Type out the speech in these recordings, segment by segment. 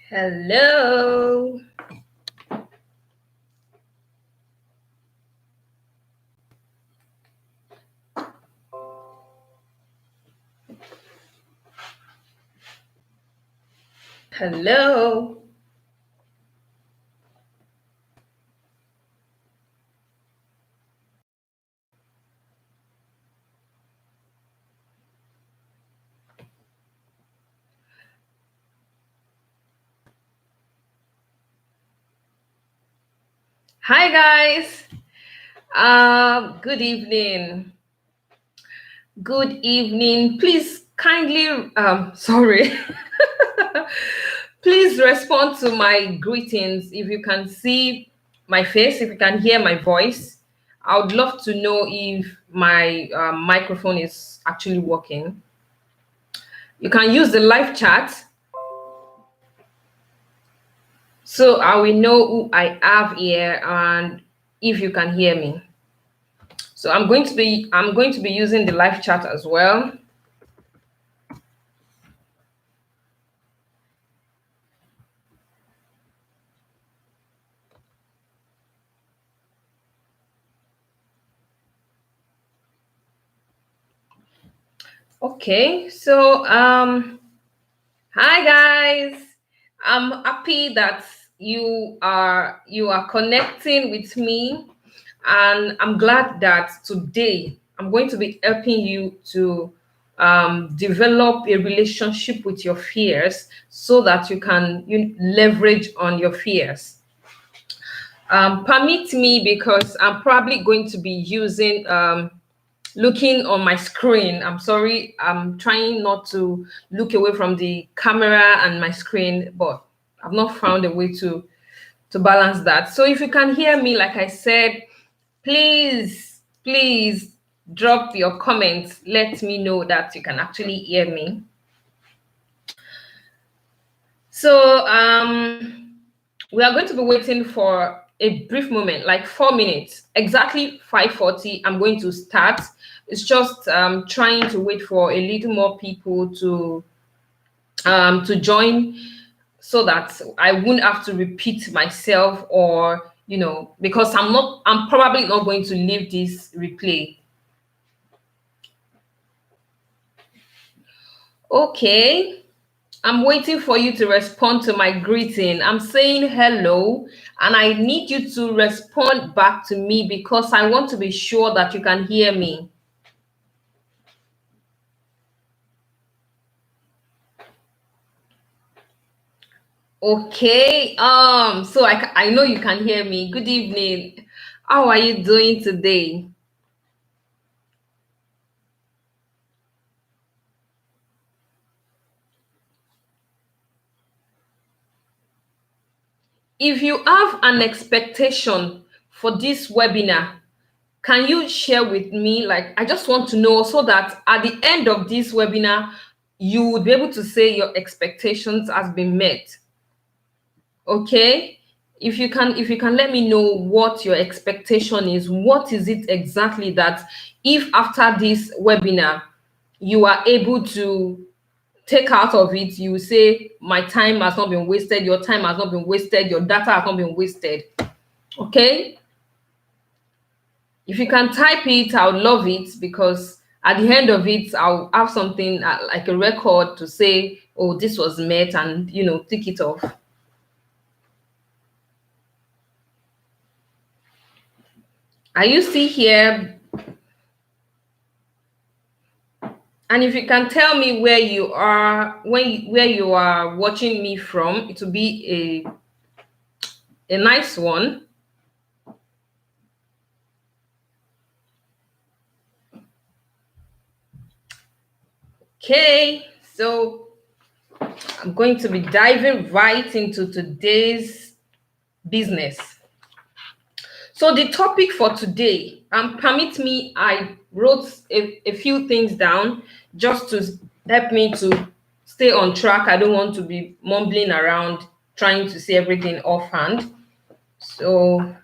Hello. Hello. Hi guys. Good evening. Good evening. Please kindly sorry. Please respond to my greetings if you can see my face, if you can hear my voice. I would love to know if my microphone is actually working. You can use the live chat so I will know who I have here and if you can hear me. So I'm going to be using the live chat as well. Okay, so hi guys. I'm happy that you are connecting with me, and I'm glad that today I'm going to be helping you to develop a relationship with your fears so that you leverage on your fears. Permit me because I'm probably going to be using looking on my screen. I'm sorry, I'm trying not to look away from the camera and my screen, but I've not found a way to balance that. So if you can hear me, like I said, please drop your comments. Let me know that you can actually hear me. So we are going to be waiting for a brief moment, like 4 minutes, exactly 5:40. I'm going to start. It's just trying to wait for a little more people to join so that I wouldn't have to repeat myself or because I'm probably not going to leave this replay. Okay. I'm waiting for you to respond to my greeting. I'm saying hello, and I need you to respond back to me because I want to be sure that you can hear me. Okay. So I know you can hear me. Good evening. How are you doing today? If you have an expectation for this webinar, can you share with me? Like, I just want to know so that at the end of this webinar, you would be able to say your expectations has been met. Okay. If you can let me know what your expectation is, what is it exactly that if after this webinar you are able to take out of it, you will say my time has not been wasted, your time has not been wasted, your data has not been wasted. Okay. If you can type it, I would love it because at the end of it, I'll have something like a record to say, oh, this was met, and tick it off. Are you still here? And if you can tell me where you are, where you are watching me from, it will be a nice one. Okay, so I'm going to be diving right into today's business. So the topic for today, permit me, I wrote a few things down just to help me to stay on track. I don't want to be mumbling around trying to say everything offhand. So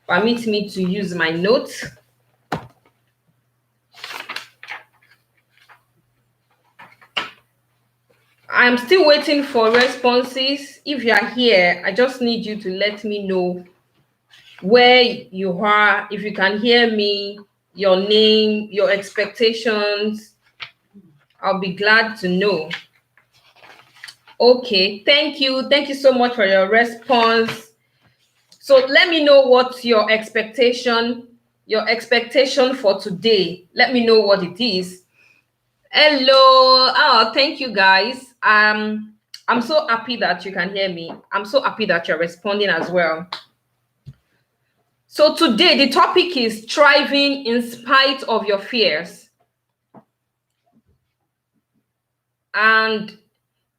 permit me to use my notes. I'm still waiting for responses. If you are here, I just need you to let me know where you are, if you can hear me, your name, your expectations. I'll be glad to know. Okay, thank you. Thank you so much for your response. So let me know what your expectation for today. Let me know what it is. Hello. Oh, thank you guys. I'm so happy that you can hear me. I'm so happy that you're responding as well. So today the topic is thriving in spite of your fears. And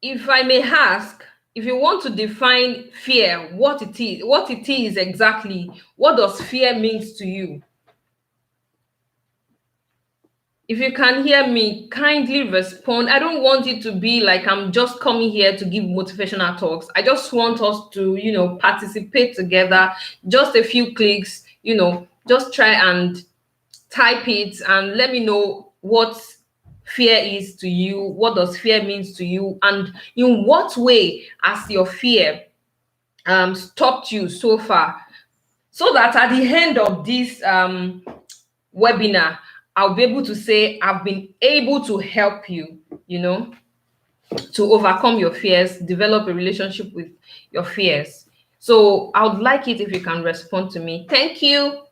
if I may ask, if you want to define fear, what it is exactly, what does fear means to you? If you can hear me, kindly respond. I don't want it to be like I'm just coming here to give motivational talks. I just want us to, participate together. Just a few clicks, just try and type it and let me know what fear is to you. What does fear means to you? And in what way has your fear stopped you so far? So that at the end of this webinar, I'll be able to say I've been able to help you, to overcome your fears, develop a relationship with your fears. So I would like it if you can respond to me. Thank you.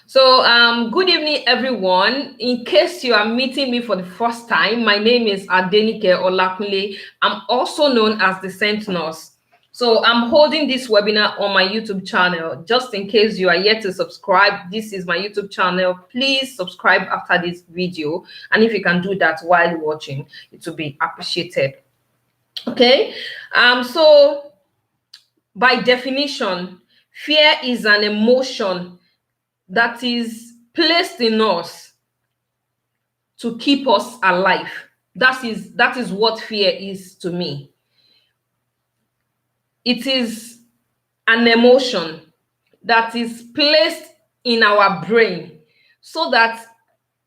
So good evening, everyone. In case you are meeting me for the first time, my name is Adenike Olakunle. I'm also known as the Saint Nurse. So I'm holding this webinar on my YouTube channel. Just in case you are yet to subscribe, this is my YouTube channel. Please subscribe after this video. And if you can do that while watching, it will be appreciated. Okay. So by definition, fear is an emotion that is placed in us to keep us alive. That is what fear is to me. It is an emotion that is placed in our brain so that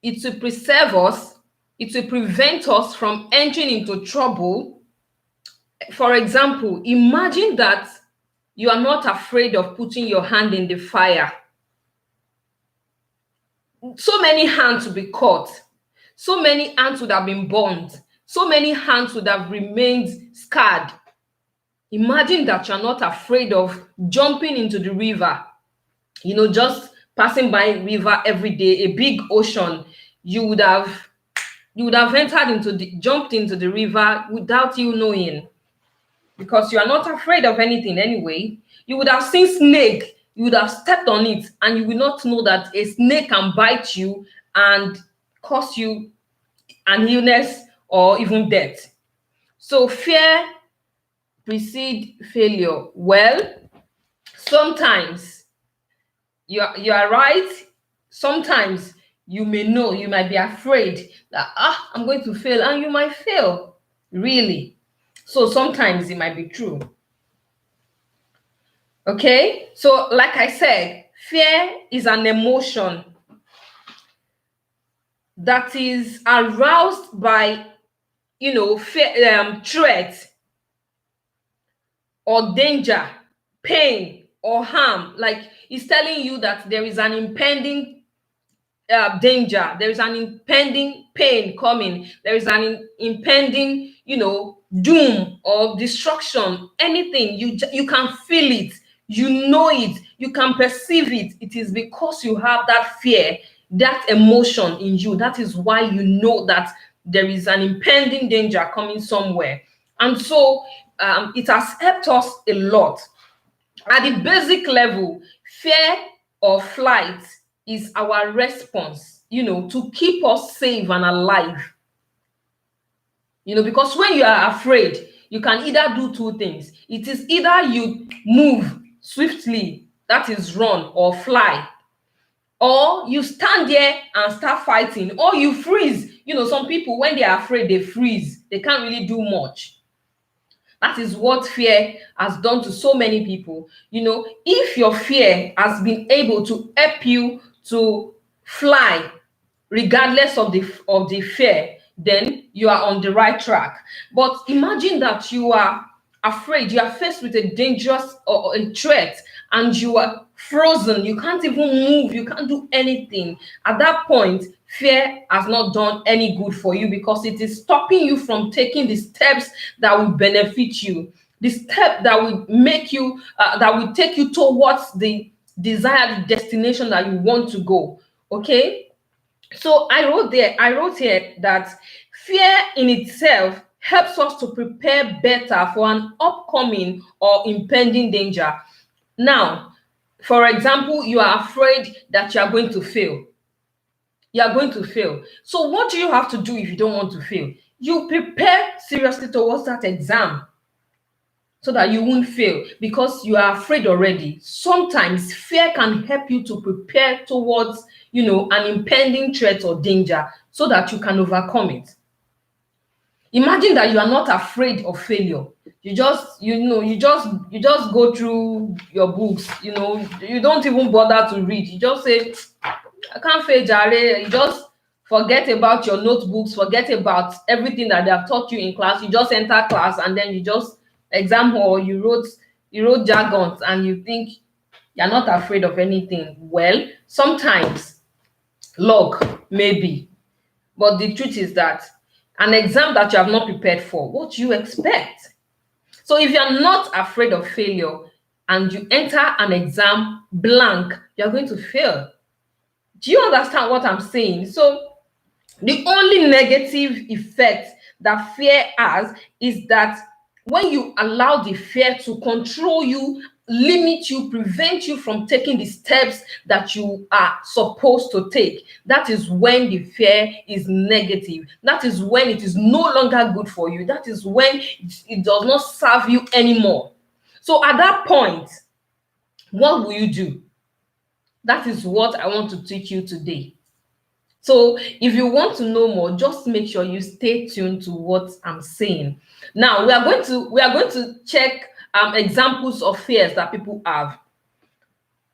it will preserve us, it will prevent us from entering into trouble. For example, imagine that you are not afraid of putting your hand in the fire. So many hands would be caught. So many hands would have been burned. So many hands would have remained scarred. Imagine that you're not afraid of jumping into the river, just passing by river every day, a big ocean. You would have jumped into the river without you knowing, because you are not afraid of anything anyway. You would have seen snake, you would have stepped on it, and you will not know that a snake can bite you and cause you an illness or even death. So fear precedes failure. Well, sometimes you are right. Sometimes you might be afraid that I'm going to fail, and you might fail, really. So sometimes it might be true. Okay, so like I said, fear is an emotion that is aroused by fear, threat or danger, pain or harm. Like it's telling you that there is an impending danger, there is an impending pain coming, there is an impending doom or destruction. Anything, you can feel it, you know it, you can perceive it. It is because you have that fear, that emotion in you. That is why you know that there is an impending danger coming somewhere. And so it has helped us a lot. At the basic level, fear or flight is our response, to keep us safe and alive. Because when you are afraid, you can either do two things. It is either you move swiftly, that is run or fly, or you stand there and start fighting, or you freeze. Some people, when they are afraid, they freeze. They can't really do much. That is what fear has done to so many people. If your fear has been able to help you to fly, regardless of the fear, then you are on the right track. But imagine that you are afraid, you are faced with a dangerous or a threat, and you are frozen, you can't even move, you can't do anything. At that point, fear has not done any good for you, because it is stopping you from taking the steps that will benefit you, the step that will make you that will take you towards the desired destination that you want to go. Okay, so I wrote here that fear in itself helps us to prepare better for an upcoming or impending danger. Now, for example, you are afraid that you are going to fail. You are going to fail. So what do you have to do if you don't want to fail? You prepare seriously towards that exam so that you won't fail, because you are afraid already. Sometimes fear can help you to prepare towards, an impending threat or danger, so that you can overcome it. Imagine that you are not afraid of failure. You just go through your books, you don't even bother to read. You just say, I can't fail, jare. You just forget about your notebooks, forget about everything that they have taught you in class. You just enter class, and then you just exam hall, you wrote jargons, and you think you're not afraid of anything. Well, sometimes luck, maybe, but the truth is that an exam that you have not prepared for, what do you expect? So if you're not afraid of failure and you enter an exam blank, you're going to fail. Do you understand what I'm saying? So the only negative effect that fear has is that when you allow the fear to control you, limit you, prevent you from taking the steps that you are supposed to take, that is when the fear is negative. That is when it is no longer good for you. That is when it does not serve you anymore. So at that point, what will you do? That is what I want to teach you today. So if you want to know more, just make sure you stay tuned to what I'm saying. Now we are going to check examples of fears that people have.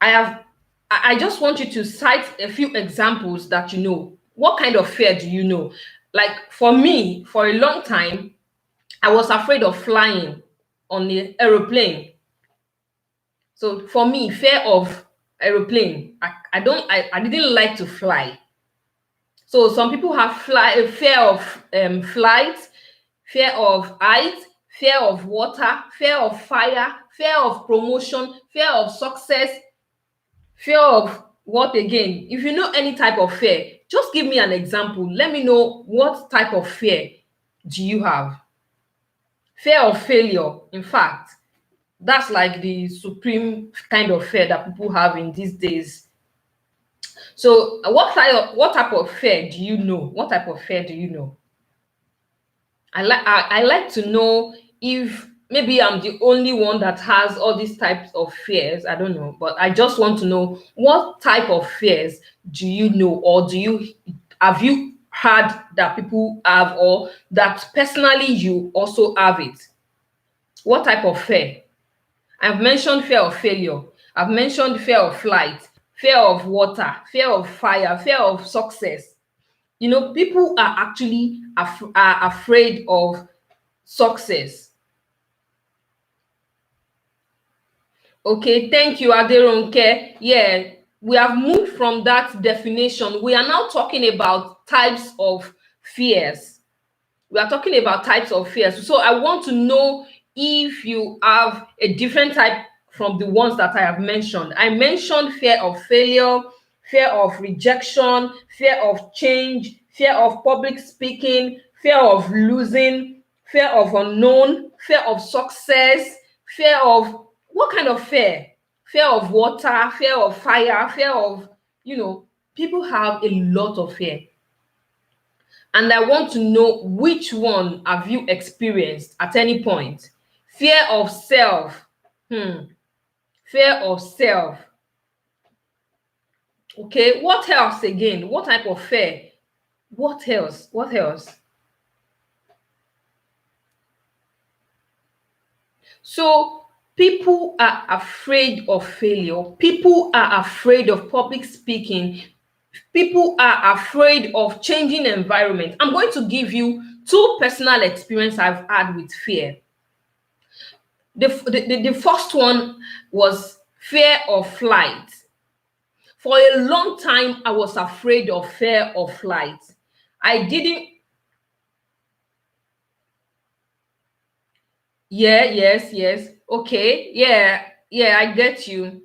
I just want you to cite a few examples that you know. What kind of fear do you know? Like for me, for a long time, I was afraid of flying on the aeroplane. So for me, fear of aeroplane, I didn't like to fly. So some people have fear of flight, fear of height, fear of water, fear of fire, fear of promotion, fear of success, fear of what again? If you know any type of fear, just give me an example. Let me know what type of fear do you have. Fear of failure, in fact, that's like the supreme kind of fear that people have in these days. So what type of fear do you know? What type of fear do you know? I like to know if maybe I'm the only one that has all these types of fears. I don't know, but I just want to know, what type of fears do you know, or have you heard that people have, or that personally you also have it? What type of fear? I've mentioned fear of failure. I've mentioned fear of flight, fear of water, fear of fire, fear of success. People are actually are afraid of success. Okay, thank you, Aderonke. Yeah, we have moved from that definition. We are now talking about types of fears. We are talking about types of fears. So I want to know if you have a different type from the ones that I have mentioned. I mentioned fear of failure, fear of rejection, fear of change, fear of public speaking, fear of losing, fear of unknown, fear of success, fear of what kind of fear? Fear of water, fear of fire, fear of, people have a lot of fear. And I want to know, which one have you experienced at any point? Fear of self. Fear of self. Okay, what else again? What type of fear? What else? What else? So people are afraid of failure. People are afraid of public speaking. People are afraid of changing environment. I'm going to give you two personal experience I've had with fear. The first one was fear of flight. For a long time, I was afraid of fear of flight. I didn't, yeah, yes. Okay, yeah, I get you.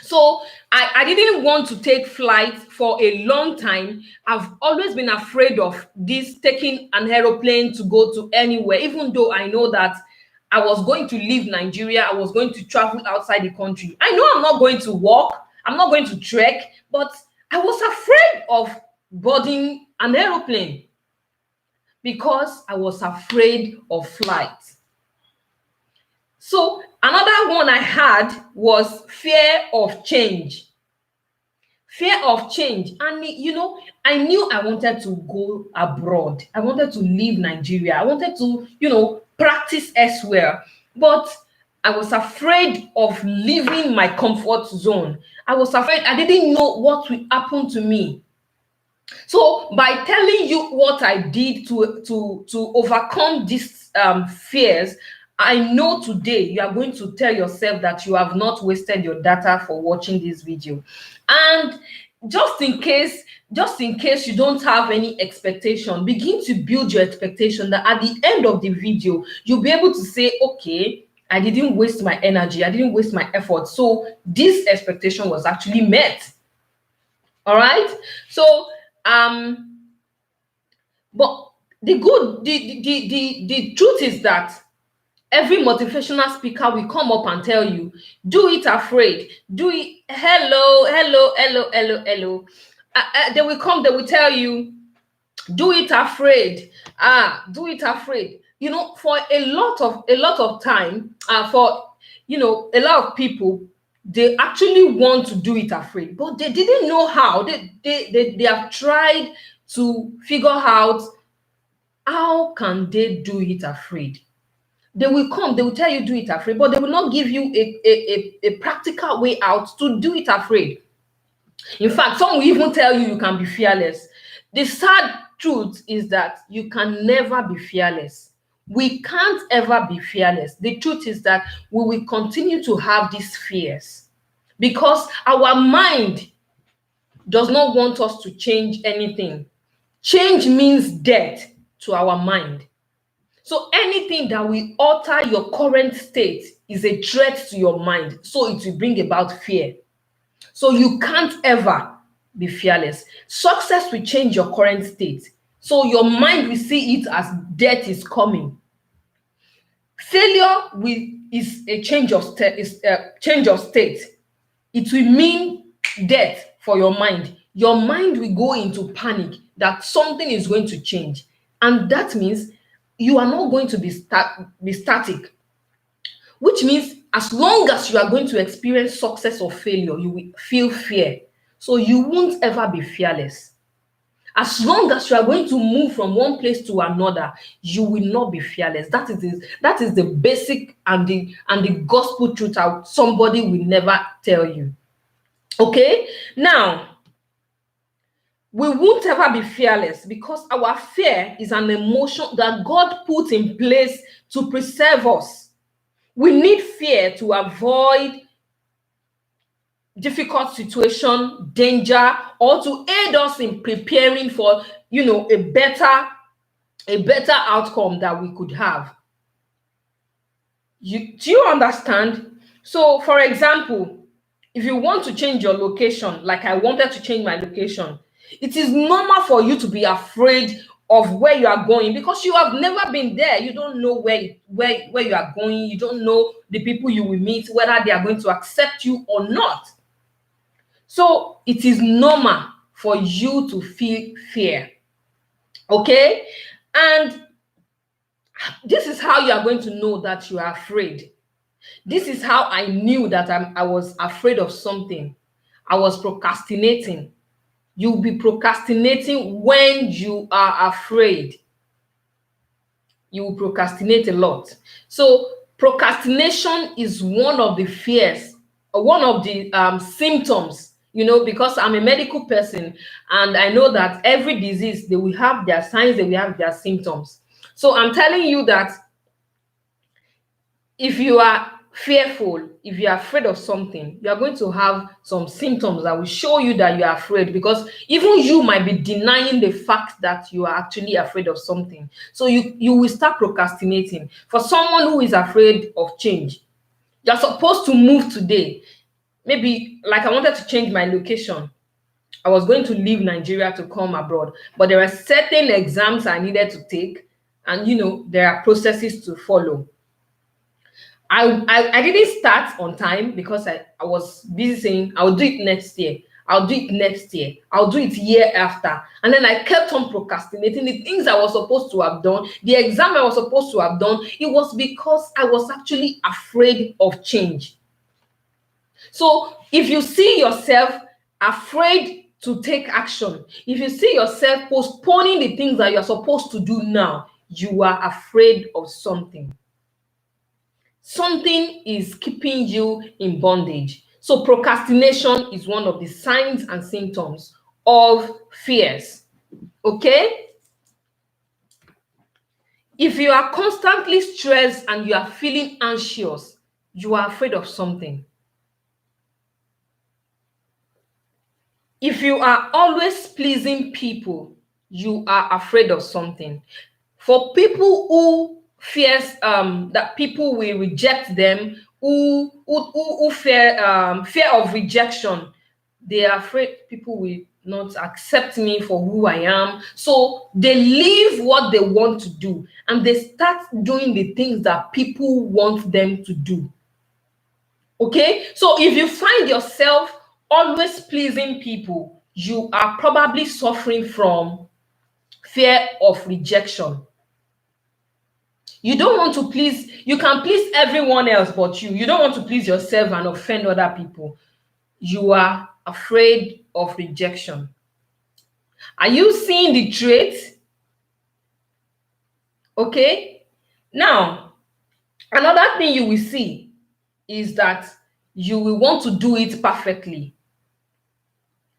So I didn't want to take flight for a long time. I've always been afraid of this taking an aeroplane to go to anywhere, even though I know that I was going to leave Nigeria, I was going to travel outside the country. I know I'm not going to walk, I'm not going to trek, but I was afraid of boarding an aeroplane because I was afraid of flight. So another one I had was fear of change. Fear of change. And I knew I wanted to go abroad. I wanted to leave Nigeria. I wanted to, practice elsewhere. But I was afraid of leaving my comfort zone. I was afraid. I didn't know what would happen to me. So by telling you what I did to overcome these fears, I know today you are going to tell yourself that you have not wasted your data for watching this video. And just in case you don't have any expectation, begin to build your expectation that at the end of the video you'll be able to say, okay, I didn't waste my energy, I didn't waste my effort, so this expectation was actually met. All right. So but the truth is that every motivational speaker will come up and tell you, do it afraid, do it, hello. They will come, they will tell you, do it afraid, do it afraid. For a lot of time, for a lot of people, they actually want to do it afraid, but they didn't know how. They have tried to figure out how can they do it afraid. They will come, they will tell you do it afraid, but they will not give you a practical way out to do it afraid. In fact, some will even tell you can be fearless. The sad truth is that you can never be fearless. We can't ever be fearless. The truth is that we will continue to have these fears because our mind does not want us to change anything. Change means death to our mind. So anything that will alter your current state is a threat to your mind. So it will bring about fear. So you can't ever be fearless. Success will change your current state. So your mind will see it as death is coming. Failure is a change of state. It will mean death for your mind. Your mind will go into panic that something is going to change. And that means you are not going to be static, which means as long as you are going to experience success or failure, you will feel fear. So you won't ever be fearless. As long as you are going to move from one place to another, you will not be fearless. That is the basic and the gospel truth somebody will never tell you. Okay? Now, we won't ever be fearless because our fear is an emotion that God put in place to preserve us. We need fear to avoid difficult situation, danger, or to aid us in preparing for, a better outcome that we could have. Do you understand? So, for example, if you want to change your location, like I wanted to change my location, it is normal for you to be afraid of where you are going because you have never been there. You don't know where you are going. You don't know the people you will meet, whether they are going to accept you or not. So it is normal for you to feel fear. Okay? And this is how you are going to know that you are afraid. This is how I knew that I was afraid of something. I was procrastinating. You'll be procrastinating when you are afraid. You will procrastinate a lot. So procrastination is one of the fears, or one of the symptoms because I'm a medical person, and I know that every disease, they will have their signs, they will have their symptoms. So I'm telling you that if you are fearful, if you are afraid of something, you are going to have some symptoms that will show you that you are afraid, because even you might be denying the fact that you are actually afraid of something. So you will start procrastinating. For someone who is afraid of change, you're supposed to move today. Maybe, like, I wanted to change my location. I was going to leave Nigeria to come abroad, but there are certain exams I needed to take, and there are processes to follow. I didn't start on time because I was busy saying I'll do it next year. I'll do it next year. I'll do it year after. And then I kept on procrastinating the things I was supposed to have done, the exam I was supposed to have done. It was because I was actually afraid of change. So if you see yourself afraid to take action, if you see yourself postponing the things that you're supposed to do now, you are afraid of something. Something is keeping you in bondage. So procrastination is one of the signs and symptoms of fears. Okay? If you are constantly stressed and you are feeling anxious, you are afraid of something. If you are always pleasing people, you are afraid of something. For people who fears that people will reject them, who fear of rejection, they are afraid people will not accept me for who I am. So they leave what they want to do and they start doing the things that people want them to do. Okay, so if you find yourself always pleasing people, you are probably suffering from fear of rejection. You don't want to please, you can please everyone else but you don't want to please yourself and offend other people. You are afraid of rejection. Are you seeing the trait? Okay, now another thing you will see is that you will want to do it perfectly.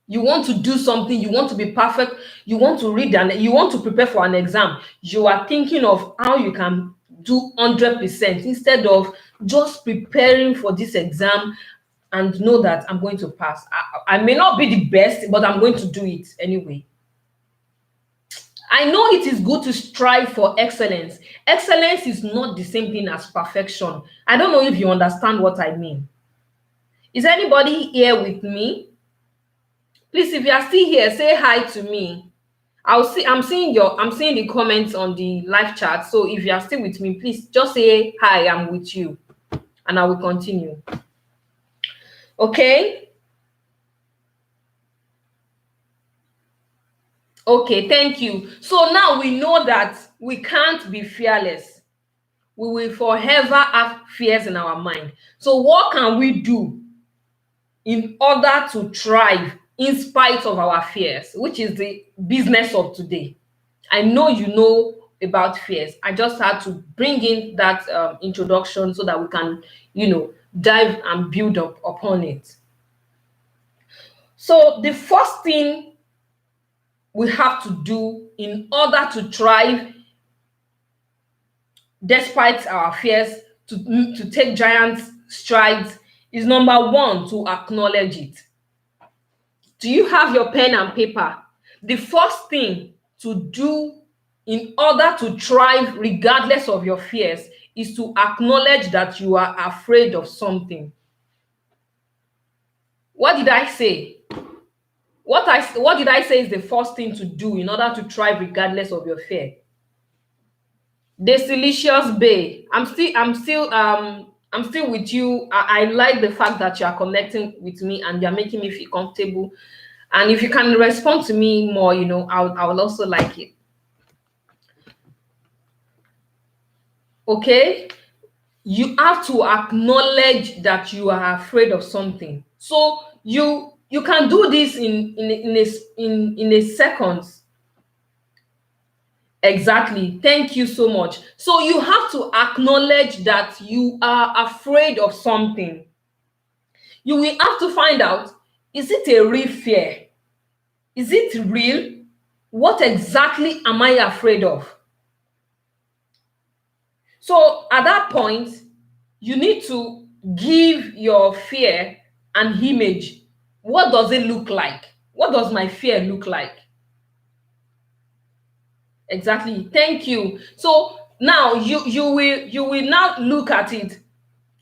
You want to do something, you want to be perfect, you want to read and you want to prepare for an exam. You are thinking of how you can do 100% instead of just preparing for this exam and know that I'm going to pass. I may not be the best, but I'm going to do it anyway. I know it is good to strive for excellence. Excellence is not the same thing as perfection. I don't know if you understand what I mean. Is anybody here with me? Please, if you are still here, say hi to me. I'm seeing the comments on the live chat. So if you are still with me, please just say hi, I'm with you, and I will continue. Okay? Okay, thank you. So now we know that we can't be fearless. We will forever have fears in our mind. So what can we do in order to thrive in spite of our fears, which is the business of today? I know you know about fears. I just had to bring in that introduction so that we can, dive and build up upon it. So the first thing we have to do in order to thrive despite our fears, to take giant strides, is number one, to acknowledge it. Do you have your pen and paper? The first thing to do in order to thrive regardless of your fears is to acknowledge that you are afraid of something. What did I say? What did I say is the first thing to do in order to thrive regardless of your fear? The Delicious Bay. I'm still with you. I like the fact that you are connecting with me and you're making me feel comfortable. And if you can respond to me more, I will also like it. Okay? You have to acknowledge that you are afraid of something. So you can do this in a second. Exactly. Thank you so much. So you have to acknowledge that you are afraid of something. You will have to find out, Is it a real fear? Is it real? What exactly am I afraid of? So at that point, you need to give your fear an image. What does it look like? What does my fear look like? Exactly. Thank you. So now you will now look at it.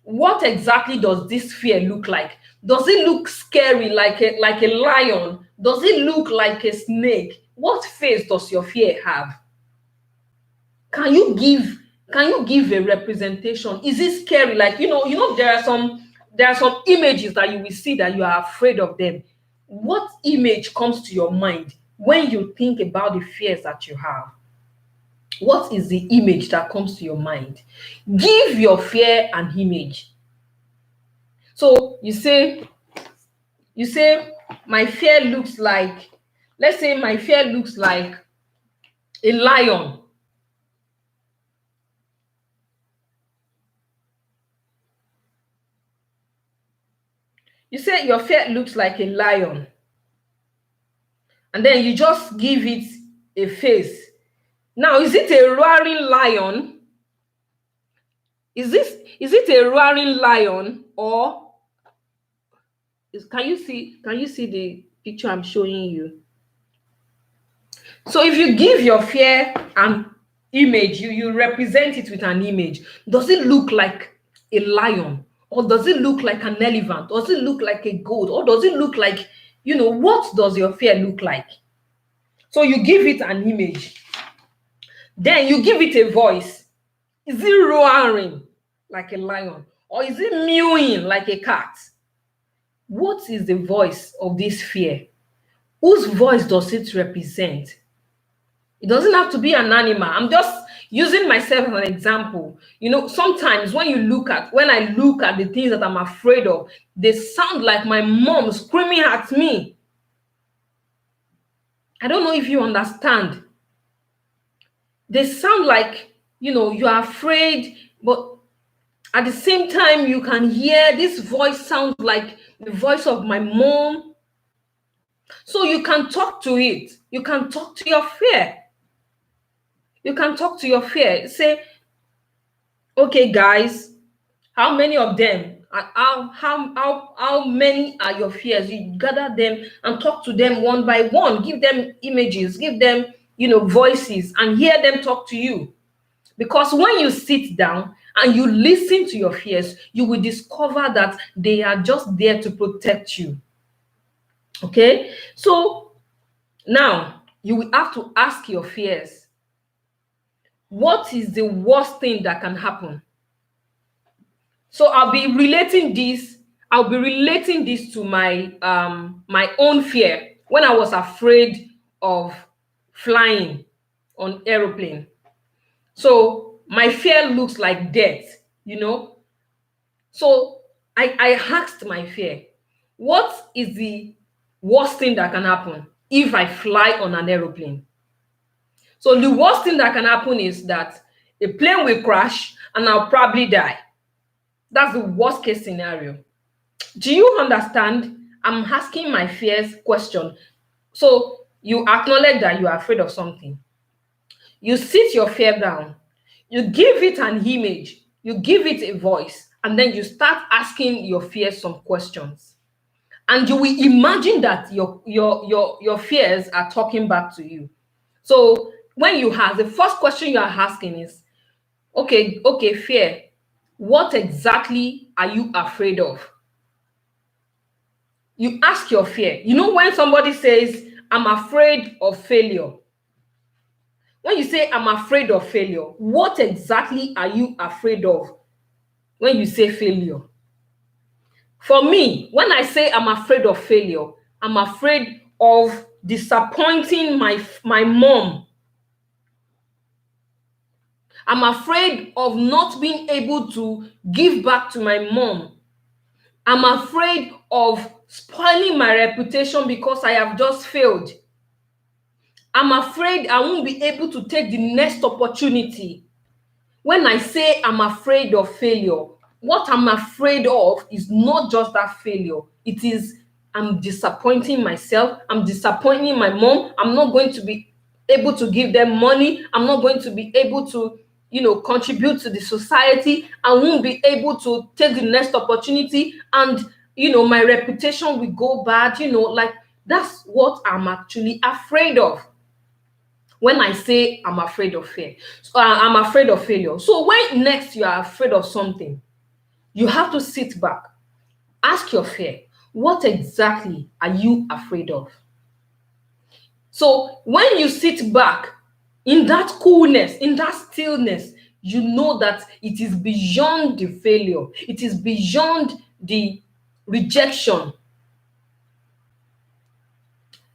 What exactly does this fear look like? Does it look scary like a lion? Does it look like a snake? What face does your fear have? Can you give a representation? Is it scary? Like, there are some images that you will see that you are afraid of them. What image comes to your mind when you think about the fears that you have? What is the image that comes to your mind? Give your fear an image. So you say my fear looks like, let's say my fear looks like a lion. You say your fear looks like a lion, and then you just give it a face. Now, is it a roaring lion? Is it a roaring lion, or can you see the picture I'm showing you? So if you give your fear an image, you represent it with an image. Does it look like a lion, or does it look like an elephant? Does it look like a goat, or does it look like, what does your fear look like? So you give it an image. Then you give it a voice. Is it roaring like a lion, or is it mewing like a cat? What is the voice of this fear? Whose voice does it represent? It doesn't have to be an animal. I'm just using myself as an example. Sometimes when I look at the things that I'm afraid of, they sound like my mom screaming at me. I don't know if you understand. They sound like, you are afraid, but at the same time, you can hear this voice sounds like the voice of my mom. So you can talk to it. You can talk to your fear. You can talk to your fear. Say, okay, guys, how many of them? How many are your fears? You gather them and talk to them one by one. Give them images. Give them, voices, and hear them talk to you. Because when you sit down and you listen to your fears, you will discover that they are just there to protect you. Okay? So now you will have to ask your fears, what is the worst thing that can happen? So I'll be relating this to my own fear when I was afraid of flying on aeroplane. So my fear looks like death. So I asked my fear, what is the worst thing that can happen if I fly on an aeroplane? So the worst thing that can happen is that a plane will crash and I'll probably die. That's the worst case scenario. Do you understand? I'm asking my fears question. So you acknowledge that you are afraid of something. You sit your fear down. You give it an image. You give it a voice. And then you start asking your fears some questions. And you will imagine that your fears are talking back to you. So when you ask, the first question you are asking is, okay, fear, what exactly are you afraid of? You ask your fear. When somebody says, I'm afraid of failure. When you say, I'm afraid of failure, what exactly are you afraid of when you say failure? For me, when I say I'm afraid of failure, I'm afraid of disappointing my mom. I'm afraid of not being able to give back to my mom. I'm afraid of spoiling my reputation because I have just failed. I'm afraid I won't be able to take the next opportunity. When I say I'm afraid of failure, what I'm afraid of is not just that failure. It is I'm disappointing myself. I'm disappointing my mom. I'm not going to be able to give them money. I'm not going to be able to, contribute to the society. I won't be able to take the next opportunity, and, my reputation will go bad. Like, that's what I'm actually afraid of. When I say I'm afraid of fear, so I'm afraid of failure. So when next you are afraid of something, you have to sit back, ask your fear, what exactly are you afraid of? So when you sit back in that coolness, in that stillness, you know that it is beyond the failure, it is beyond the rejection.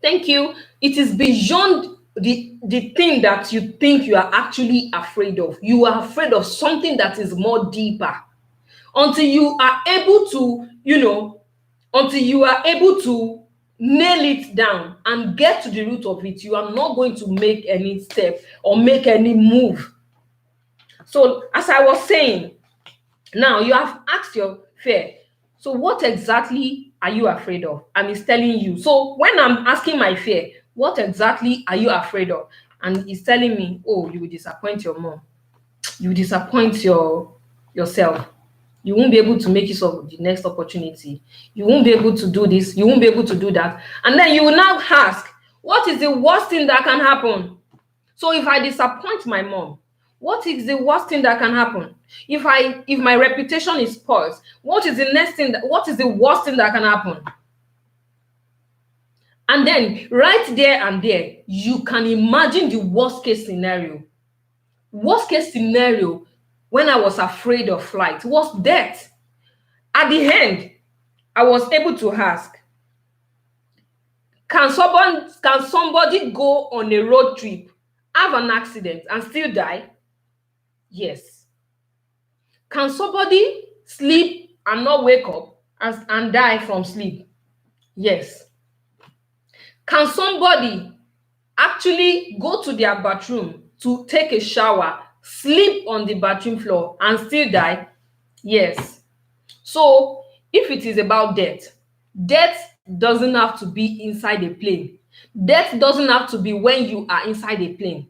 Thank you. It is beyond the thing that you think you are actually afraid of. You are afraid of something that is more deeper. Until you are able to, until you are able to nail it down and get to the root of it, you are not going to make any step or make any move. So, as I was saying, now you have asked your fear. So what exactly are you afraid of? And it's telling you. So when I'm asking my fear, what exactly are you afraid of? And it's telling me, oh, you will disappoint your mom. You will disappoint yourself. You won't be able to make use of the next opportunity. You won't be able to do this. You won't be able to do that. And then you will now ask, what is the worst thing that can happen? So if I disappoint my mom, what is the worst thing that can happen? If my reputation is spoiled, what is the worst thing that can happen? And then right there and there, you can imagine the worst case scenario. Worst case scenario, when I was afraid of flight, was death. At the end, I was able to ask, can somebody go on a road trip, have an accident, and still die? Yes. Can somebody sleep and not wake up and die from sleep? Yes. Can somebody actually go to their bathroom to take a shower, sleep on the bathroom floor, and still die? Yes. So if it is about death, death doesn't have to be inside a plane. Death doesn't have to be when you are inside a plane.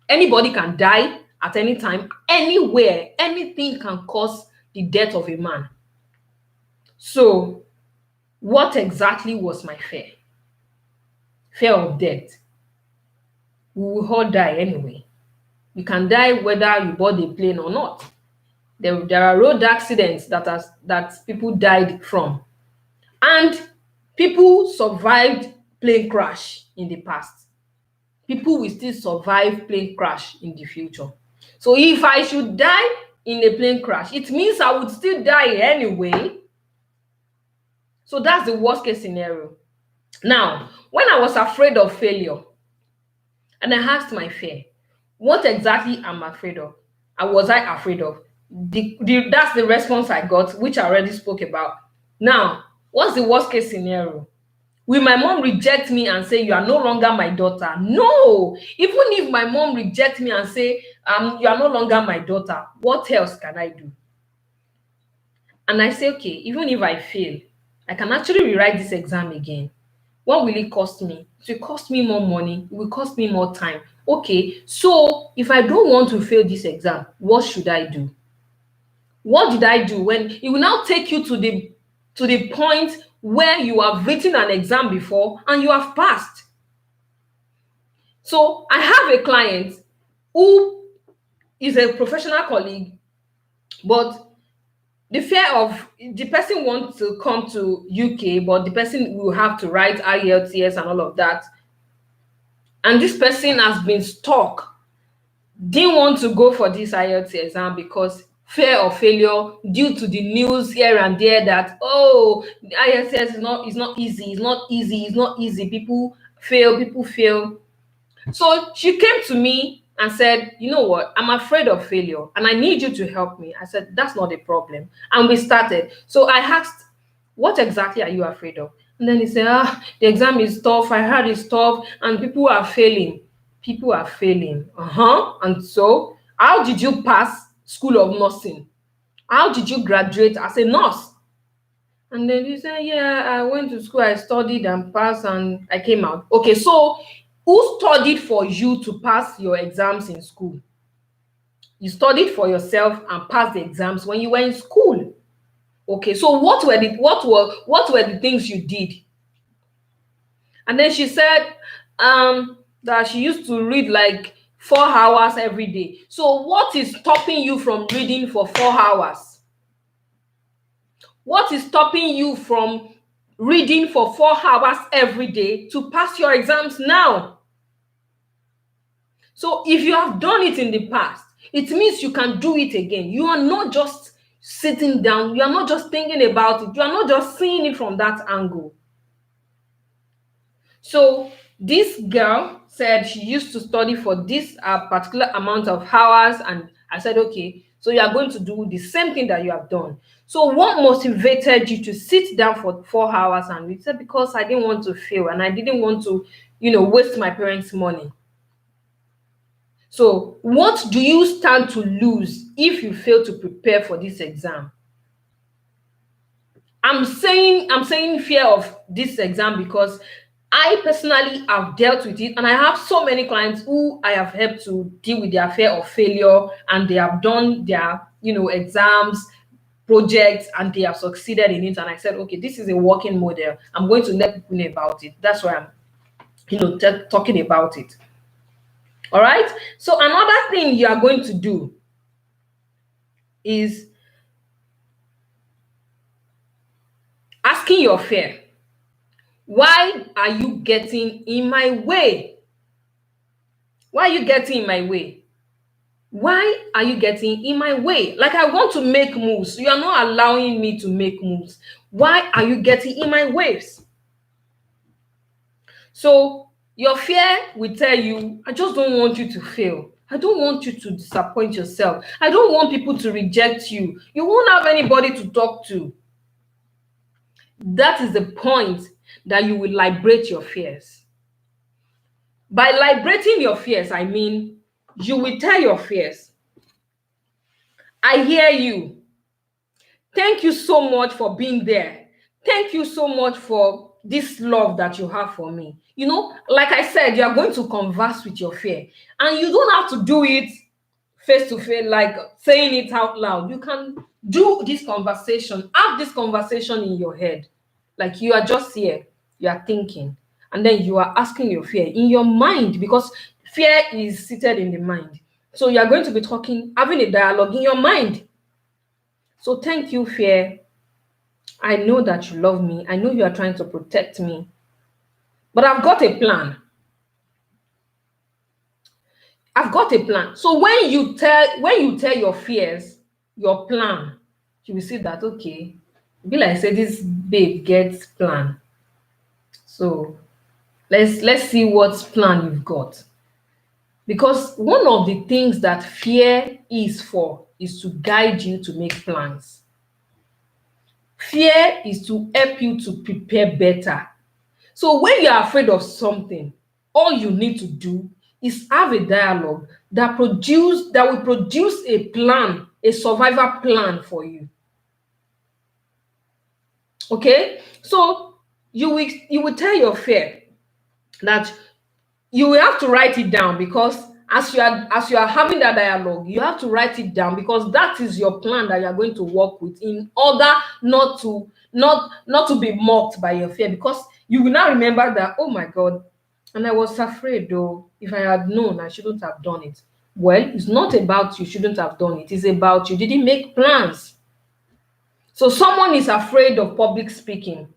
Anybody can die at any time, anywhere. Anything can cause the death of a man. So what exactly was my fear? Fear of death. We will all die anyway. You can die whether you board a plane or not. There are road accidents that people died from. And people survived plane crash in the past. People will still survive plane crash in the future. So if I should die in a plane crash, it means I would still die anyway. So that's the worst case scenario. Now, when I was afraid of failure, and I asked my fear, what exactly am I afraid of? And was I afraid of? That's the response I got, which I already spoke about. Now, what's the worst case scenario? Will my mom reject me and say, you are no longer my daughter? No. Even if my mom rejects me and say, you are no longer my daughter, what else can I do? And I say, okay, even if I fail, I can actually rewrite this exam again. What will it cost me? It will cost me more money. It will cost me more time. Okay, so if I don't want to fail this exam, what should I do? What did I do? When it will now take you to the point where you have written an exam before and you have passed. So I have a client who is a professional colleague, but the fear of the person wants to come to UK, but the person will have to write IELTS and all of that. And this person has been stuck, didn't want to go for this IELTS exam because fear of failure due to the news here and there that, oh, the IELTS is not easy. People fail. So she came to me and said, you know what, I'm afraid of failure and I need you to help me. I said, that's not a problem. And we started. So I asked, what exactly are you afraid of? And then he said, the exam is tough. I heard it's tough and people are failing. People are failing. And so how did you pass school of nursing? How did you graduate as a nurse? And then you say, yeah, I went to school, I studied and passed, and I came out. Okay, so who studied for you to pass your exams in school? You studied for yourself and passed the exams when you were in school. Okay, so what were the things you did? And then she said that she used to read like 4 hours every day. So what is stopping you from reading for 4 hours? What is stopping you from reading for 4 hours every day to pass your exams now? So if you have done it in the past, it means you can do it again. You are not just sitting down, you are not just thinking about it, you are not just seeing it from that angle. So this girl said she used to study for this particular amount of hours, and I said, okay, so you are going to do the same thing that you have done. So what motivated you to sit down for 4 hours and read? Said, because I didn't want to fail and I didn't want to, waste my parents' money. So what do you stand to lose if you fail to prepare for this exam? I'm saying fear of this exam because I personally have dealt with it, and I have so many clients who I have helped to deal with their fear of failure, and they have done their exams, projects, and they have succeeded in it. And I said, okay, this is a working model. I'm going to let people know about it. That's why I'm talking about it. All right. So another thing you are going to do is asking your fear, why are you getting in my way? Why are you getting in my way? Why are you getting in my way? Like, I want to make moves. You are not allowing me to make moves. Why are you getting in my ways? So your fear will tell you, I just don't want you to fail. I don't want you to disappoint yourself. I don't want people to reject you. You won't have anybody to talk to. That is the point that you will liberate your fears. By liberating your fears, I mean, you will tell your fears, I hear you. Thank you so much for being there. Thank you so much for this love that you have for me. Like I said, you are going to converse with your fear, and you don't have to do it face to face, like saying it out loud. You can do this conversation, have this conversation in your head. Like, you are just here, you are thinking, and then you are asking your fear in your mind, because fear is seated in the mind. So you are going to be talking, having a dialogue in your mind. So thank you, fear. I know that you love me. I know you are trying to protect me. But I've got a plan. I've got a plan. So when you tell your fears your plan, you will see that, okay, be like say this babe gets plan. So let's see what plan you've got. Because one of the things that fear is for is to guide you to make plans. Fear is to help you to prepare better. So when you're afraid of something, all you need to do is have a dialogue that will produce a plan, a survival plan for you. Okay? So you will tell your fear that you will have to write it down, because as you are having that dialogue, you have to write it down, because that is your plan that you are going to work with, in order not to be mocked by your fear, because you will now remember that, oh my God, and I was afraid, though. If I had known, I shouldn't have done it. Well, it's not about you shouldn't have done it, it's about you didn't make plans. So someone is afraid of public speaking.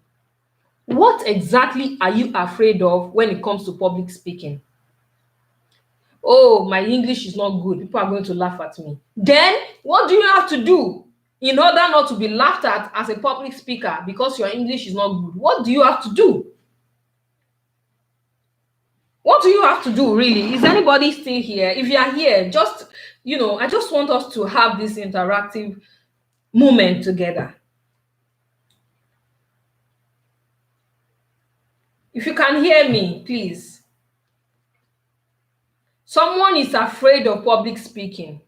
What exactly are you afraid of when it comes to public speaking? Oh, my English is not good, people are going to laugh at me. Then what do you have to do in order not to be laughed at as a public speaker because your English is not good? What do you have to do? What do you have to do, really? Is anybody still here? If you are here, I just want us to have this interactive moment together. If you can hear me, please. Someone is afraid of public speaking.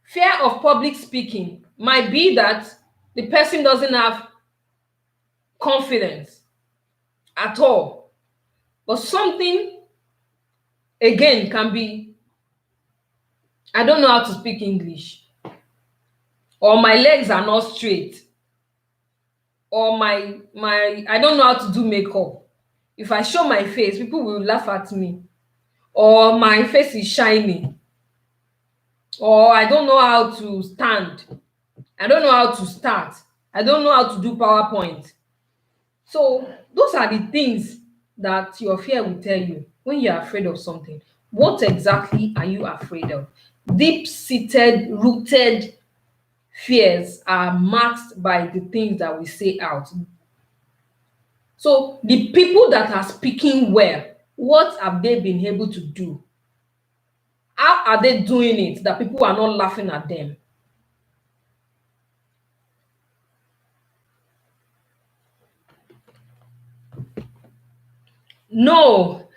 Fear of public speaking might be that the person doesn't have confidence at all. But something again can be, I don't know how to speak English, or my legs are not straight, or my I don't know how to do makeup. If I show my face, people will laugh at me, or my face is shiny, or I don't know how to stand, I don't know how to start, I don't know how to do PowerPoint. So those are the things that your fear will tell you when you're afraid of something. What exactly are you afraid of? Deep-seated, rooted fears are masked by the things that we say out. So the people that are speaking well, what have they been able to do? How are they doing it that people are not laughing at them? No,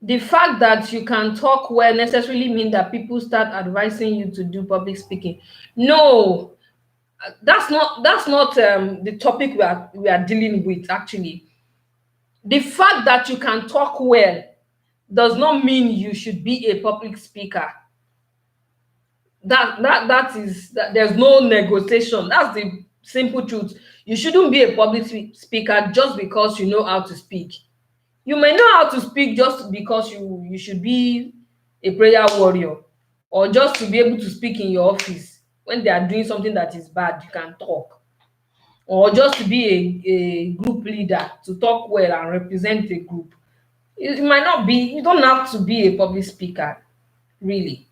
the fact that you can talk well necessarily mean that people start advising you to do public speaking. No, that's not the topic we are dealing with. Actually, the fact that you can talk well does not mean you should be a public speaker. That there's no negotiation. That's the simple truth. You shouldn't be a public speaker just because you know how to speak. You may know how to speak just because you should be a prayer warrior, or just to be able to speak in your office when they are doing something that is bad, you can talk, or just to be a group leader, to talk well and represent a group. It might not be, you don't have to be a public speaker, really.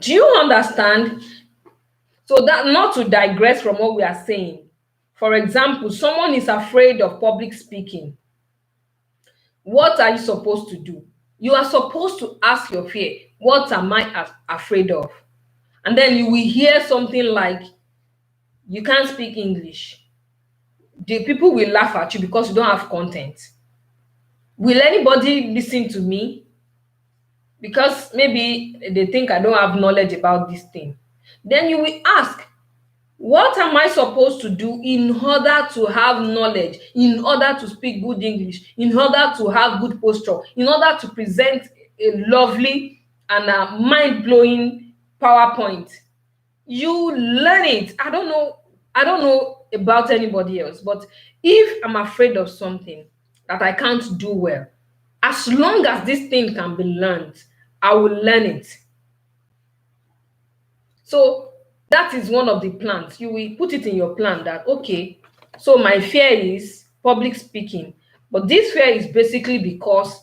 Do you understand? So that, not to digress from what we are saying, for example, someone is afraid of public speaking. What are you supposed to do? You are supposed to ask your fear, what am I afraid of? And then you will hear something like, you can't speak English. The people will laugh at you because you don't have content. Will anybody listen to me? Because maybe they think I don't have knowledge about this thing. Then you will ask, what am I supposed to do in order to have knowledge, in order to speak good English, in order to have good posture, in order to present a lovely and a mind-blowing PowerPoint? You learn it. I don't know about anybody else, but if I'm afraid of something that I can't do well, as long as this thing can be learned, I will learn it. So that is one of the plans. You will put it in your plan that, okay, so my fear is public speaking, but this fear is basically because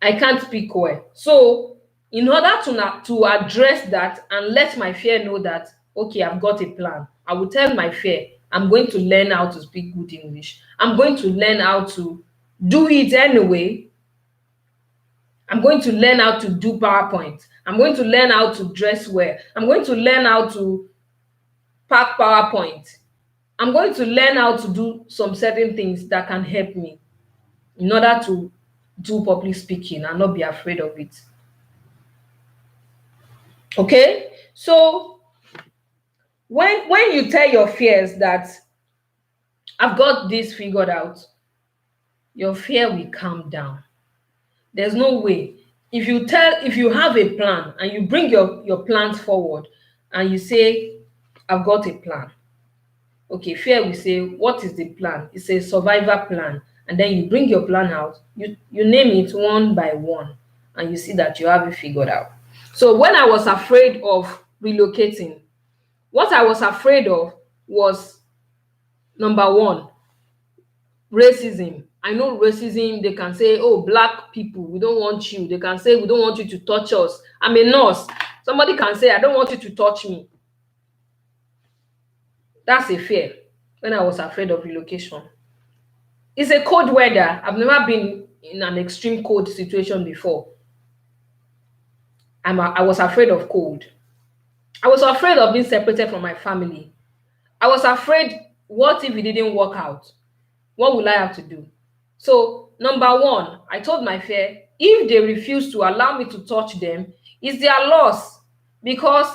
I can't speak well. So in order to address that and let my fear know that, okay, I've got a plan, I will tell my fear, I'm going to learn how to speak good English. I'm going to learn how to do it anyway. I'm going to learn how to do PowerPoint. I'm going to learn how to dress well. I'm going to learn how to pack PowerPoint. I'm going to learn how to do some certain things that can help me in order to do public speaking and not be afraid of it. Okay? So when you tell your fears that I've got this figured out, your fear will calm down. There's no way. If you have a plan and you bring your plans forward and you say, I've got a plan. Okay, fear will say, what is the plan? It's a survivor plan. And then you bring your plan out, you name it one by one, and you see that you have it figured out. So when I was afraid of relocating, what I was afraid of was, number one, racism. I know racism, they can say, oh, black people, we don't want you. They can say, we don't want you to touch us. I'm a nurse. Somebody can say, I don't want you to touch me. That's a fear when I was afraid of relocation. It's a cold weather. I've never been in an extreme cold situation before. I was afraid of cold. I was afraid of being separated from my family. I was afraid, what if it didn't work out? What will I have to do? So, number one, I told my fear, if they refuse to allow me to touch them, it's their loss. Because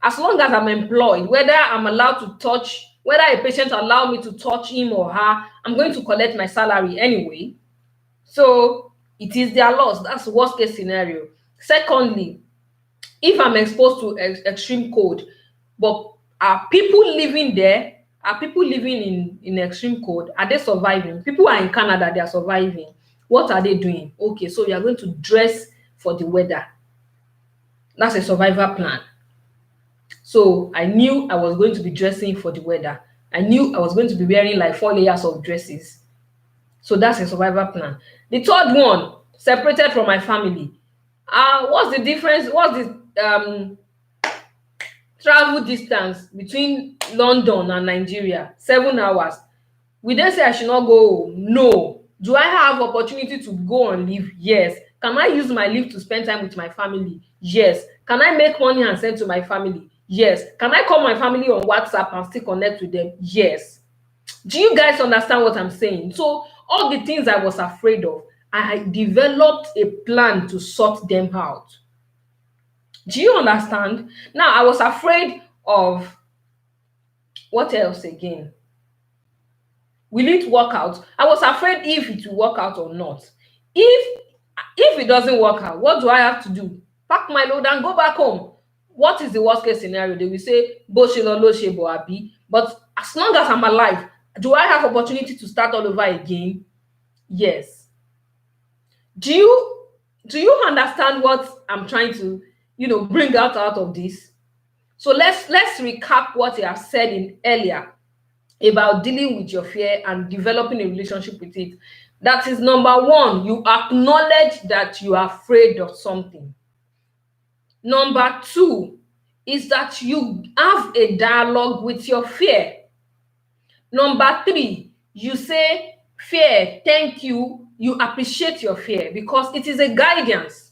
as long as I'm employed, whether I'm allowed to touch Whether a patient allow me to touch him or her, I'm going to collect my salary anyway. So it is their loss. That's the worst case scenario. Secondly, if I'm exposed to extreme cold, but are people living there? Are people living in extreme cold? Are they surviving? People are in Canada, they are surviving. What are they doing? Okay, so you are going to dress for the weather. That's a survival plan. So I knew I was going to be dressing for the weather. I knew I was going to be wearing like 4 layers of dresses. So that's a survival plan. The third one, separated from my family. What's the difference? What's the travel distance between London and Nigeria? 7 hours. Will they say I should not go home? No. Do I have opportunity to go on leave? Yes. Can I use my leave to spend time with my family? Yes. Can I make money and send to my family? Yes. Can I call my family on WhatsApp and still connect with them? Yes. Do you guys understand what I'm saying? So all the things I was afraid of, I developed a plan to sort them out. Do you understand? Now, I was afraid of what else again? Will it work out? I was afraid if it will work out or not. If it doesn't work out, what do I have to do? Pack my load and go back home. What is the worst case scenario? They will say, "Bo se lo lo se bo abi." But as long as I'm alive, do I have opportunity to start all over again? Yes. Do you understand what I'm trying to, bring out of this? So let's recap what I have said in earlier about dealing with your fear and developing a relationship with it. That is number one, you acknowledge that you are afraid of something. Number two is that you have a dialogue with your fear. Number three, you say, "Fear, thank you." You appreciate your fear because it is a guidance.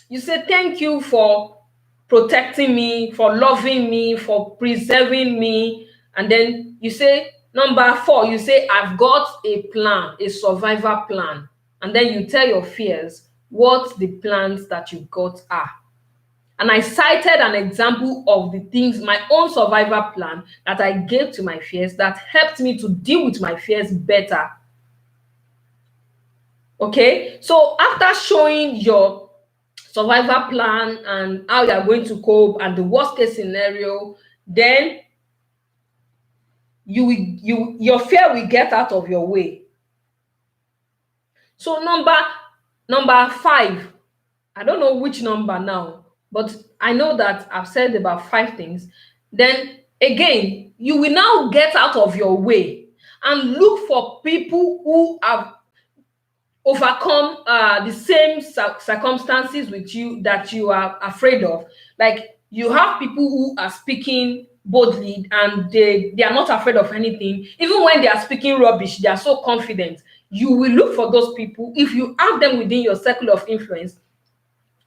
You say, "Thank you for protecting me, for loving me, for preserving me." And then you say, number four, you say, "I've got a plan, a survival plan." And then you tell your fears what the plans that you got are. And I cited an example of the things, my own survival plan that I gave to my fears that helped me to deal with my fears better. Okay, so after showing your survival plan and how you are going to cope and the worst case scenario, then your fear will get out of your way. So number five, I don't know which number now, but I know that I've said about 5 things. Then again, you will now get out of your way and look for people who have overcome the same circumstances with you that you are afraid of. Like, you have people who are speaking boldly and they are not afraid of anything. Even when they are speaking rubbish, they are so confident. You will look for those people. If you have them within your circle of influence,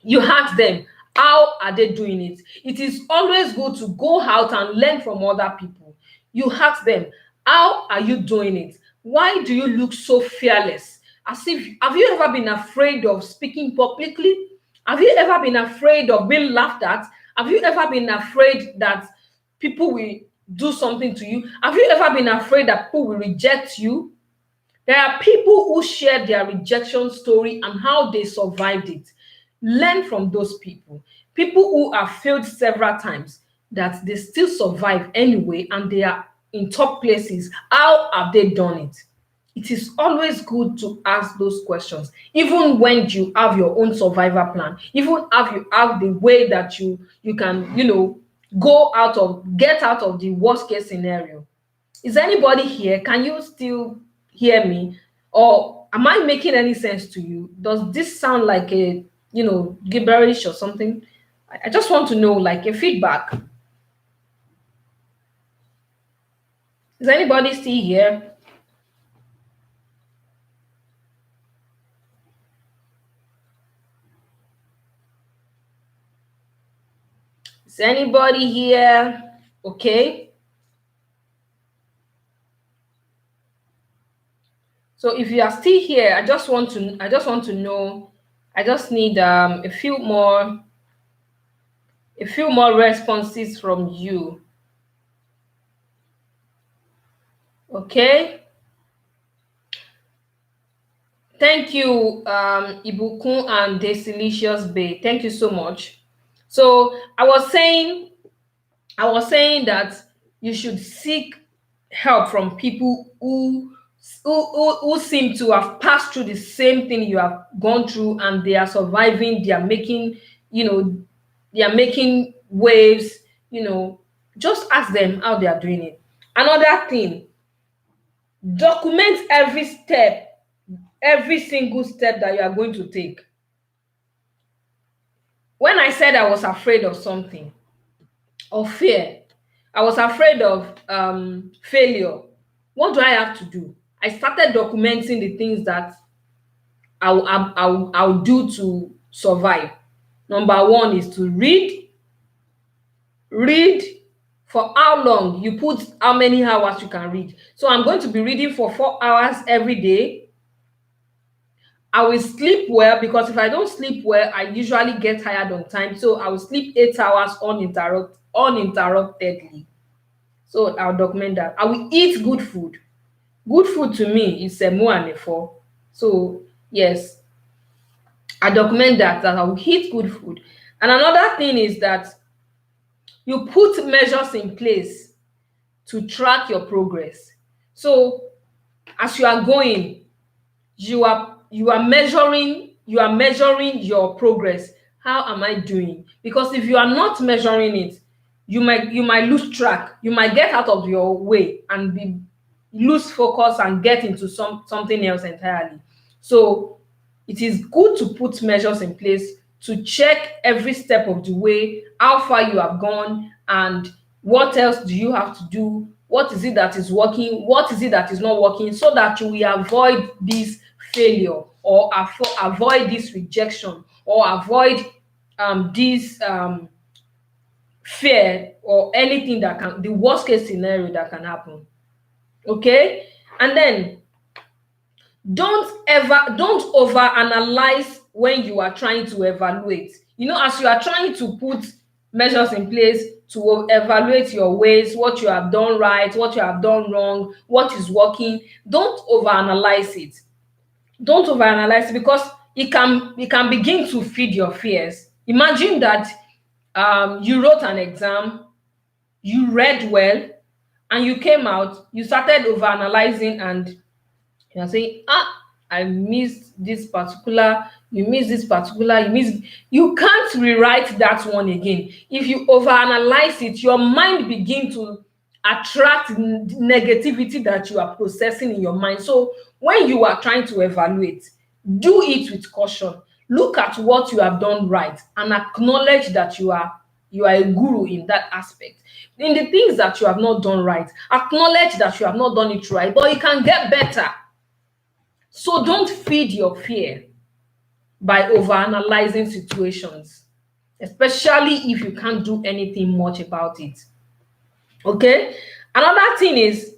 you ask them, how are they doing it? It is always good to go out and learn from other people. You ask them, how are you doing it? Why do you look so fearless? As if, have you ever been afraid of speaking publicly? Have you ever been afraid of being laughed at? Have you ever been afraid that people will do something to you? Have you ever been afraid that people will reject you? There are people who share their rejection story and how they survived it. Learn from those people. People who have failed several times, that they still survive anyway and they are in top places. How have they done it? It is always good to ask those questions, even when you have your own survival plan, even if you have the way that you can, get out of the worst case scenario. Is anybody here? Can you still hear me? Or am I making any sense to you? Does this sound like a, gibberish or something? I just want to know, like, a feedback. Is anybody still here? Is anybody here? Okay. So if you are still here, I just want to know. I just need a few more responses from you. Okay. Thank you, Ibukun and Delicious Bay. Thank you so much. So I was saying that you should seek help from people who seem to have passed through the same thing you have gone through, and they are surviving. They are making, you know, they are making waves. Just ask them how they are doing it. Another thing, document every step, every single step that you are going to take. When I said I was afraid of something, or fear, I was afraid of failure. What do I have to do? I started documenting the things that I'll do to survive. Number one is to read. Read for how long? You put how many hours you can read. So I'm going to be reading for 4 hours every day. I will sleep well, because if I don't sleep well, I usually get tired on time. So I will sleep 8 hours uninterruptedly. So I'll document that. I will eat good food. Good food to me is a more and a four. So yes, I document that I will eat good food. And another thing is that you put measures in place to track your progress. So as you are going, you are measuring your progress. How am I doing? Because if you are not measuring it, you might lose track. You might get out of your way and be lose focus and get into something else entirely. So it is good to put measures in place to check every step of the way how far you have gone, and what else do you have to do, what is it that is working, what is it that is not working, so that you will avoid this failure, or avoid this rejection, or avoid this fear, or anything that can, the worst case scenario that can happen. Okay. And then don't over analyze when you are trying to evaluate. As you are trying to put measures in place to evaluate your ways, what you have done right, what you have done wrong, what is working, don't over analyze it. Don't overanalyze it, because it can begin to feed your fears. Imagine that you wrote an exam, you read well, and you came out, you started overanalyzing, and you're saying, I missed this particular, you missed this particular, you can't rewrite that one again. If you overanalyze it, your mind begin to attract negativity that you are processing in your mind. So when you are trying to evaluate, do it with caution. Look at what you have done right and acknowledge that you are a guru in that aspect. In the things that you have not done right, acknowledge that you have not done it right, but you can get better. So don't feed your fear by overanalyzing situations, especially if you can't do anything much about it. Okay? Another thing is,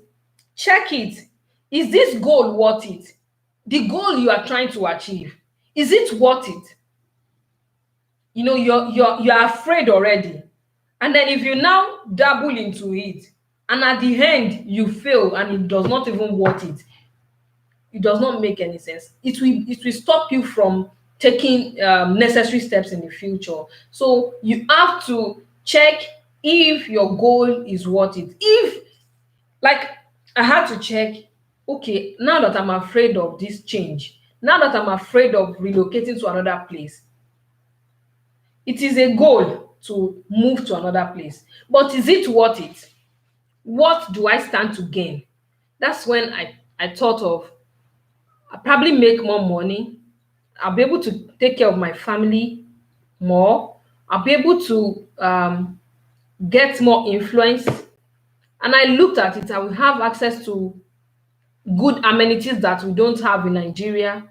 check it. Is this goal worth it? The goal you are trying to achieve, is it worth it? You're afraid already. And then if you now dabble into it, and at the end you fail and it does not even worth it, it does not make any sense. It will stop you from taking necessary steps in the future. So you have to check if your goal is worth it. If, like, I had to check, okay, now that I'm afraid of this change, now that I'm afraid of relocating to another place, it is a goal to move to another place, but is it worth it? What do I stand to gain? That's when I thought of, I'll probably make more money. I'll be able to take care of my family more. I'll be able to get more influence. And I looked at it. I will have access to good amenities that we don't have in Nigeria.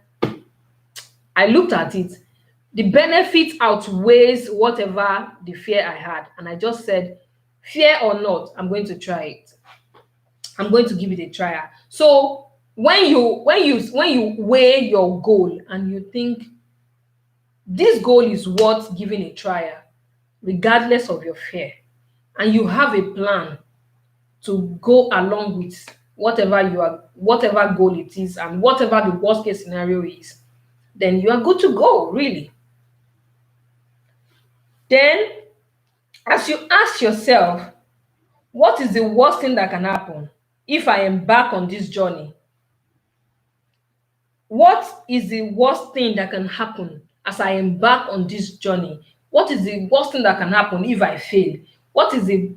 I looked at it. The benefit outweighs whatever the fear I had. And I just said, fear or not, I'm going to try it. I'm going to give it a try. So when you weigh your goal and you think this goal is worth giving a trial, regardless of your fear, and you have a plan to go along with whatever goal it is, and whatever the worst case scenario is, then you are good to go, really. Then, as you ask yourself, what is the worst thing that can happen if I embark on this journey? What is the worst thing that can happen as I embark on this journey? What is the worst thing that can happen if I fail? What is the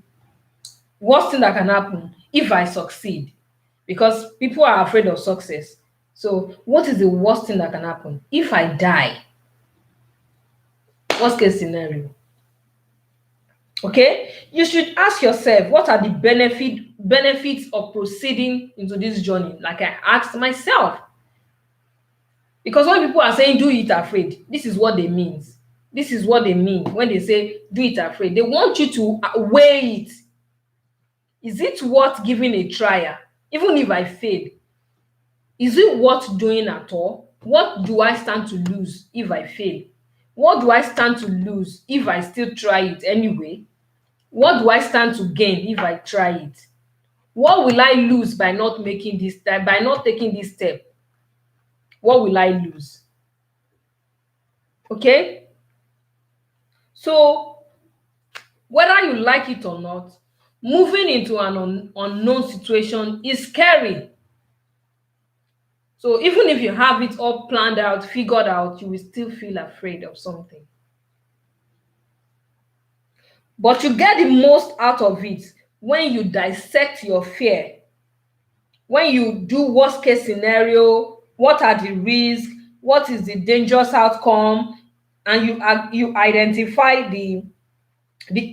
worst thing that can happen if I succeed? Because people are afraid of success. So, what is the worst thing that can happen if I die? Worst case scenario. Okay, you should ask yourself, what are the benefits of proceeding into this journey? Like I asked myself, because when people are saying do it afraid, this is what they mean. This is what they mean when they say do it afraid. They want you to weigh it. Is it worth giving a trial? Even if I fail, is it worth doing at all? What do I stand to lose if I fail? What do I stand to lose if I still try it anyway? What do I stand to gain if I try it? What will I lose by not taking this step? What will I lose? Okay? So, whether you like it or not, moving into an unknown situation is scary. So, even if you have it all planned out, figured out, you will still feel afraid of something. But you get the most out of it when you dissect your fear, when you do worst case scenario, what are the risks, what is the dangerous outcome, and you identify the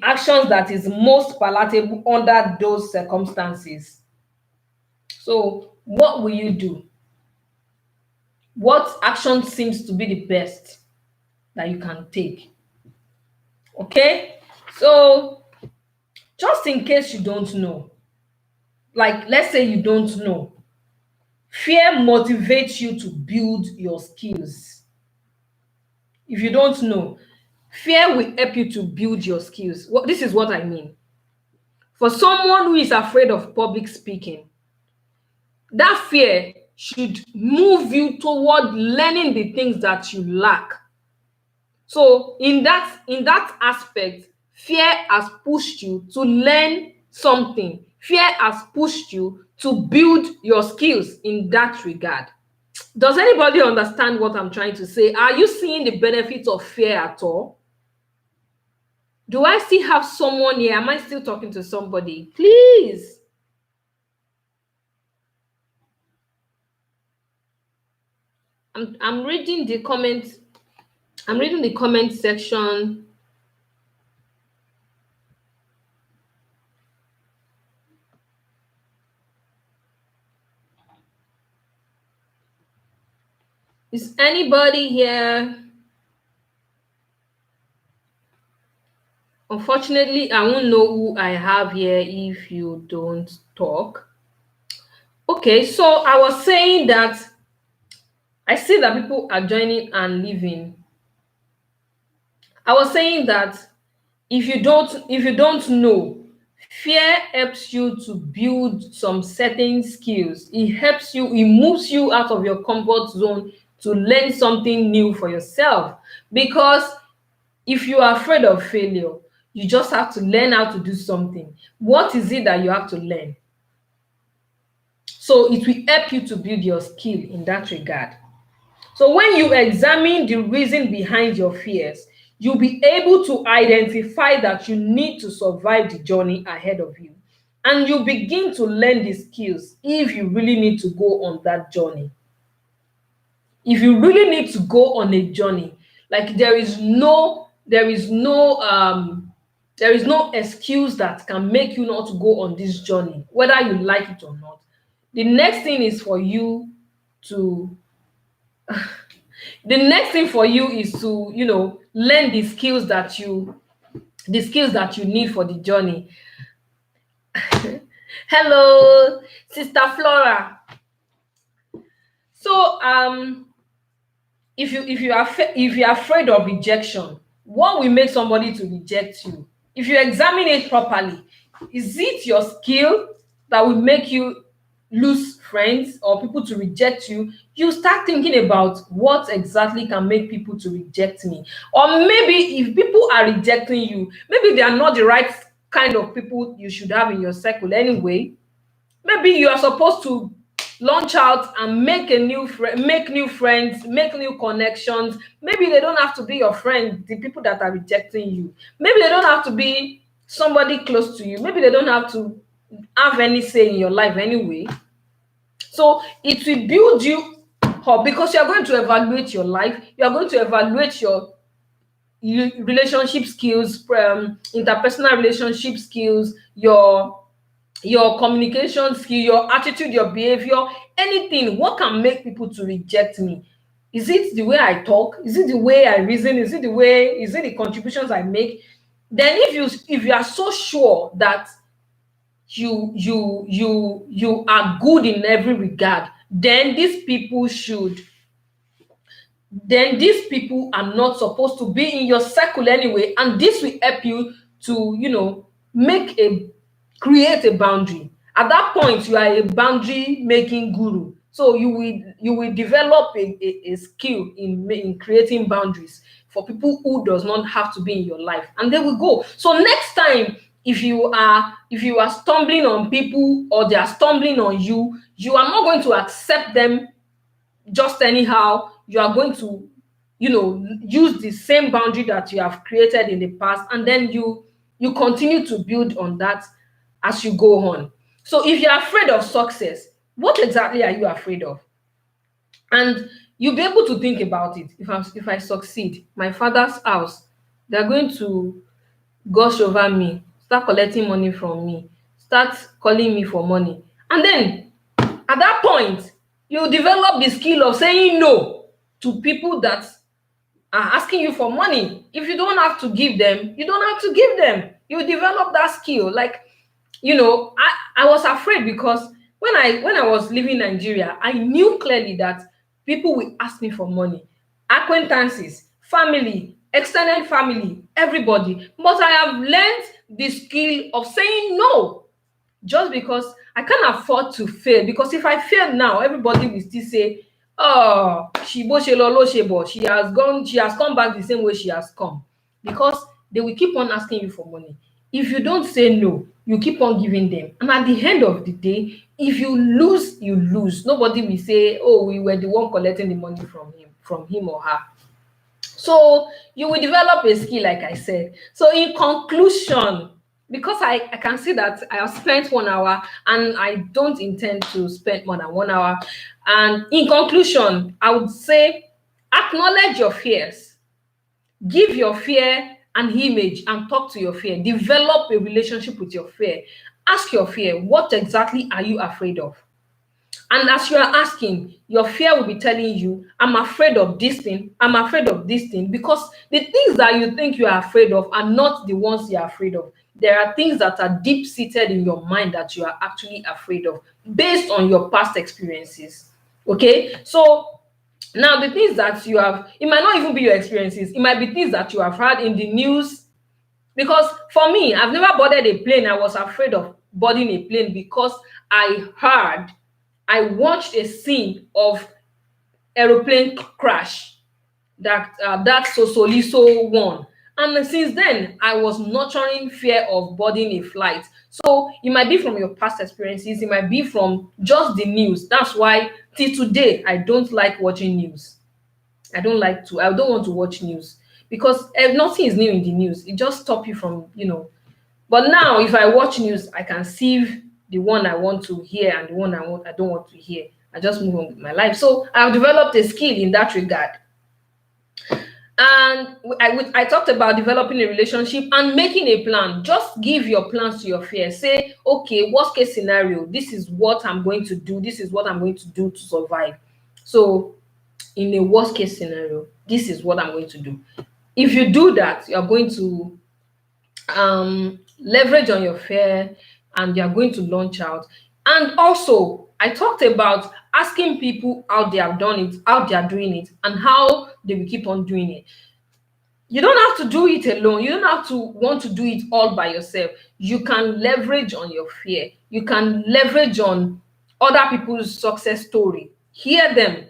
actions that is most palatable under those circumstances. So what will you do? What action seems to be the best that you can take? Okay, so just in case you don't know, like let's say you don't know, fear motivates you to build your skills. If you don't know, fear will help you to build your skills. This is what I mean. For someone who is afraid of public speaking, that fear should move you toward learning the things that you lack. So in that aspect, fear has pushed you to learn something. Fear has pushed you to build your skills in that regard. Does anybody understand what I'm trying to say? Are you seeing the benefits of fear at all? Do I still have someone here? Am I still talking to somebody? Please. I'm reading the comments. I'm reading the comment section. Is anybody here? Unfortunately, I won't know who I have here if you don't talk. Okay, so I was saying that I see that people are joining and leaving. I was saying that if you don't know, fear helps you to build some certain skills. It moves you out of your comfort zone to learn something new for yourself. Because if you are afraid of failure, you just have to learn how to do something. What is it that you have to learn? So it will help you to build your skill in that regard. So when you examine the reason behind your fears, you'll be able to identify that you need to survive the journey ahead of you. And you begin to learn the skills if you really need to go on that journey. If you really need to go on a journey, like there is no excuse that can make you not go on this journey, whether you like it or not. The next thing is for you to learn the skills that you need for the journey. Hello, Sister Flora. So if you're afraid of rejection, what will make somebody to reject you? If you examine it properly, is it your skill that will make you lose friends or people to reject you, you start thinking about what exactly can make people to reject me. Or maybe if people are rejecting you, maybe they are not the right kind of people you should have in your circle anyway. Maybe you are supposed to launch out and make a new friend, make new friends, make new connections. Maybe they don't have to be your friend, the people that are rejecting you. Maybe they don't have to be somebody close to you. Maybe they don't have to have any say in your life anyway. So it will build you up because you are going to evaluate your life. You are going to evaluate your relationship skills, interpersonal relationship skills, your communication skill, your attitude, your behavior, anything. What can make people to reject me? Is it the way I talk? Is it the way I reason? Is it the contributions I make? Then if you are so sure that you are good in every regard, then these people are not supposed to be in your circle anyway, and this will help you to make a create a boundary. At that point, you are a boundary making guru, so you will develop a skill in creating boundaries for people who does not have to be in your life, and they will go. So next time, if you are stumbling on people or they are stumbling on you, you are not going to accept them just anyhow. You are going to use the same boundary that you have created in the past, and then you continue to build on that as you go on. So if you're afraid of success, what exactly are you afraid of? And you'll be able to think about it. If I succeed, my father's house, they're going to gush over me, start collecting money from me, start calling me for money. And then at that point, you develop the skill of saying no to people that are asking you for money. If you don't have to give them, you don't have to give them. You develop that skill. Like, I was afraid because when I was leaving Nigeria, I knew clearly that people will ask me for money. Acquaintances, family, extended family, everybody. But I have learned the skill of saying no, just because I can't afford to fail. Because if I fail now, everybody will still say, "Oh, she bo she lo lo she bo. She has come back the same way she has come." Because they will keep on asking you for money. If you don't say no, you keep on giving them. And at the end of the day, if you lose, you lose. Nobody will say, "Oh, we were the one collecting the money from him or her." So you will develop a skill, like I said. So in conclusion, because I can see that I have spent 1 hour and I don't intend to spend more than 1 hour. And in conclusion, I would say acknowledge your fears, give your fear an image and talk to your fear, develop a relationship with your fear. Ask your fear, what exactly are you afraid of? And as you are asking, your fear will be telling you, I'm afraid of this thing, I'm afraid of this thing, because the things that you think you are afraid of are not the ones you are afraid of. There are things that are deep seated in your mind that you are actually afraid of based on your past experiences. Okay, so now the things that you have, it might not even be your experiences, it might be things that you have heard in the news. Because for me, I've never boarded a plane. I was afraid of boarding a plane because I watched a scene of aeroplane crash, that Sosoliso one. And since then, I was nurturing fear of boarding a flight. So it might be from your past experiences, it might be from just the news. That's why till today, I don't like watching news. I don't want to watch news because nothing is new in the news. It just stop you from. But now, if I watch news, I can sieve the one I want to hear and the one I don't want to hear. I just move on with my life. So I've developed a skill in that regard. And I talked about developing a relationship and making a plan. Just give your plans to your fear. Say, okay, worst case scenario, this is what I'm going to do. This is what I'm going to do to survive. So in a worst case scenario, this is what I'm going to do. If you do that, you're going to leverage on your fear and you're going to launch out. And also, I talked about asking people how they have done it, how they are doing it, and how they will keep on doing it. You don't have to do it alone. You don't have to want to do it all by yourself. You can leverage on your fear. You can leverage on other people's success story. Hear them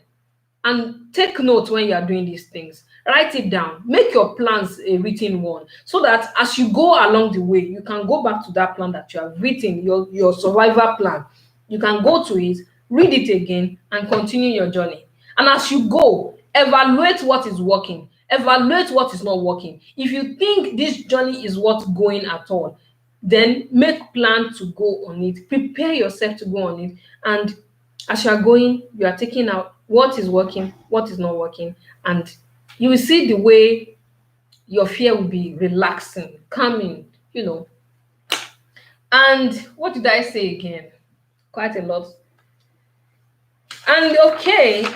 and take note when you are doing these things. Write it down. Make your plans a written one so that as you go along the way, you can go back to that plan that you have written, your survival plan. You can go to it, read it again, and continue your journey. And as you go, evaluate what is working, evaluate what is not working. If you think this journey is worth going at all, then make plan to go on it. Prepare yourself to go on it. And as you are going, you are taking out what is working, what is not working, and you will see the way your fear will be relaxing, calming, And what did I say again? Quite a lot. And okay,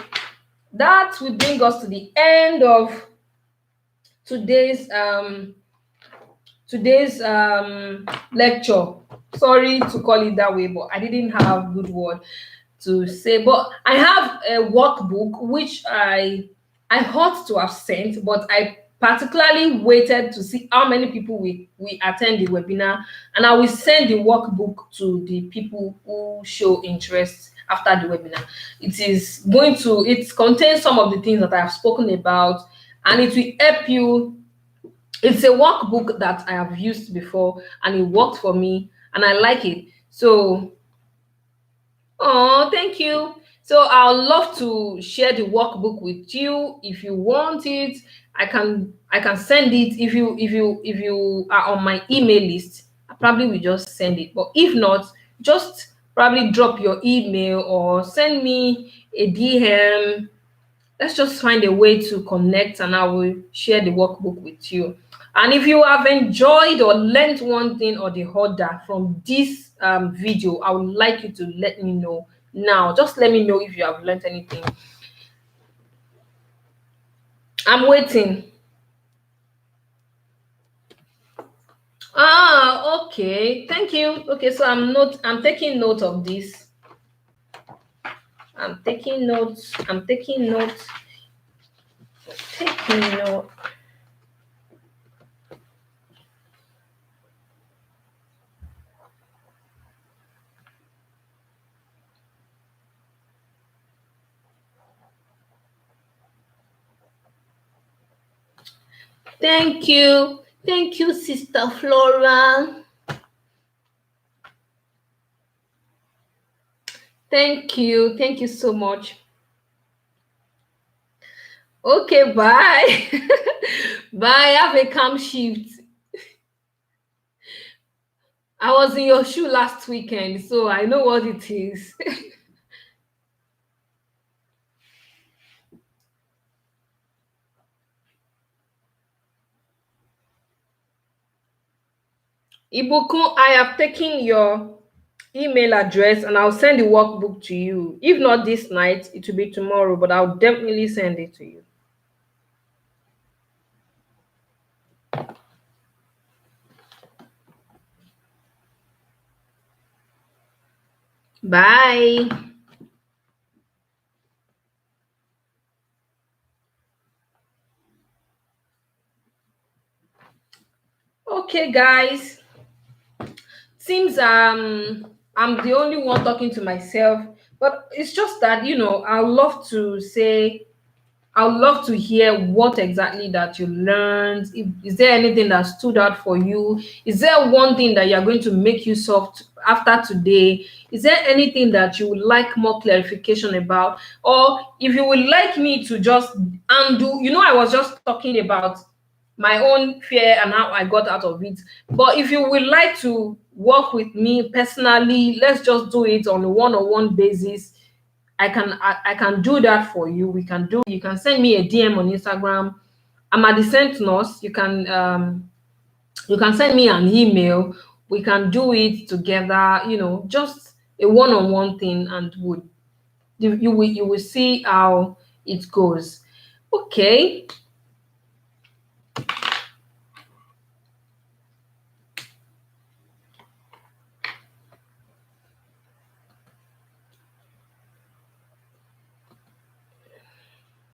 that will bring us to the end of today's lecture. Sorry to call it that way, but I didn't have good word to say. But I have a workbook which I ought to have sent, but I particularly waited to see how many people we attend the webinar, and I will send the workbook to the people who show interest after the webinar. It contains some of the things that I have spoken about, and it will help you. It's a workbook that I have used before and it worked for me and I like it. So, oh, thank you. So I'd love to share the workbook with you. If you want it, I can send it. If you are on my email list, I probably will just send it. But if not, just probably drop your email or send me a DM. Let's just find a way to connect and I will share the workbook with you. And if you have enjoyed or learned one thing or the other from this video, I would like you to let me know now. Just let me know if you have learned anything. I'm waiting. Okay. Thank you. Okay, so I'm taking note of this. I'm taking notes. Taking note. Thank you. Thank you, Sister Flora. Thank you. Thank you so much. Okay, bye. Bye. Have a calm shift. I was in your shoe last weekend, so I know what it is. Ibukun, I have taken your email address and I'll send the workbook to you. If not this night, it will be tomorrow, but I'll definitely send it to you. Bye. Okay, guys. Seems I'm the only one talking to myself, but it's just that I would love to hear what exactly that you learned. Is there anything that stood out for you? Is there one thing that you're going to make use of after today? Is there anything that you would like more clarification about? Or if you would like me to just undo, I was just talking about my own fear and how I got out of it. But if you would like to work with me personally, let's just do it on a one-on-one basis. I can do that for you. You can send me a DM on Instagram. I'm at the Saint Nurse. You can send me an email. We can do it together, just a one-on-one thing, and you will see how it goes. Okay.